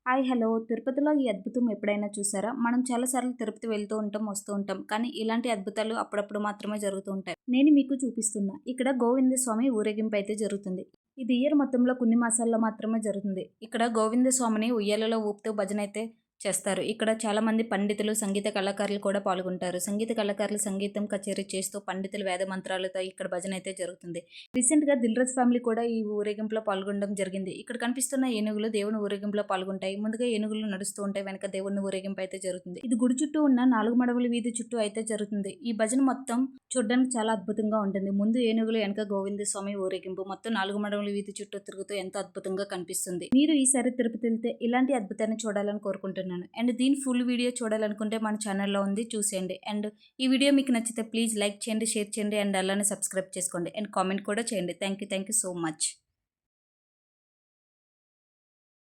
Hi hello తిరుపతిలో ఈ అద్భుతం ఎప్పుడైనా చూసారా? మనం చాలా సార్లు తిరుపతి వెళ్తూ ఉంటాం, వస్తూ ఉంటాం. కానీ ఇలాంటి అద్భుతాలు అప్పుడప్పుడు మాత్రమే జరుగుతూ ఉంటాయి. నేను మీకు చూపిస్తున్నా. ఇక్కడ గోవింద స్వామి ఊరేగింపు అయితే జరుగుతుంది. ఇది ఇయర్ మొత్తంలో కొన్ని మాసాల్లో మాత్రమే జరుగుతుంది. ఇక్కడ గోవింద స్వామిని ఉయ్యాలలో ఊపుతూ భజన అయితే చేస్తారు. ఇక్కడ చాలా మంది పండితులు, సంగీత కళాకారులు కూడా పాల్గొంటారు. సంగీత కళాకారులు సంగీతం కచేరీ చేస్తూ పండితులు వేద మంత్రాలతో ఇక్కడ భజన అయితే జరుగుతుంది. రీసెంట్ గా దిల్ రాజు ఫ్యామిలీ కూడా ఈ ఊరేగింపులో పాల్గొనడం జరిగింది. ఇక్కడ కనిపిస్తున్న ఏనుగులు దేవుని ఊరేగింపులో పాల్గొంటాయి. ముందుగా ఏనుగులు నడుస్తూ ఉంటాయి, వెనక దేవుని ఊరేగింపు అయితే జరుగుతుంది. ఇది గుడి చుట్టూ ఉన్న 4 మడవుల వీధి చుట్టూ అయితే జరుగుతుంది. ఈ భజన మొత్తం చూడడానికి చాలా అద్భుతంగా ఉంటుంది. ముందు ఏనుగులు, వెనక గోవింద స్వామి ఊరేగింపు మొత్తం 4 మడవుల వీధి చుట్టూ తిరుగుతూ ఎంతో అద్భుతంగా కనిపిస్తుంది. మీరు ఈసారి తిరుపతి వెళ్తే ఇలాంటి అద్భుతాన్ని చూడాలని కోరుకుంటున్నాను. అండ్ దీని ఫుల్ వీడియో చూడాలనుకుంటే మన ఛానల్లో ఉంది, చూసేయండి. అండ్ ఈ వీడియో మీకు నచ్చితే ప్లీజ్ లైక్ చేయండి, షేర్ చేయండి అండ్ అలానే సబ్స్క్రైబ్ చేసుకోండి అండ్ కామెంట్ కూడా చేయండి. Thank you so much.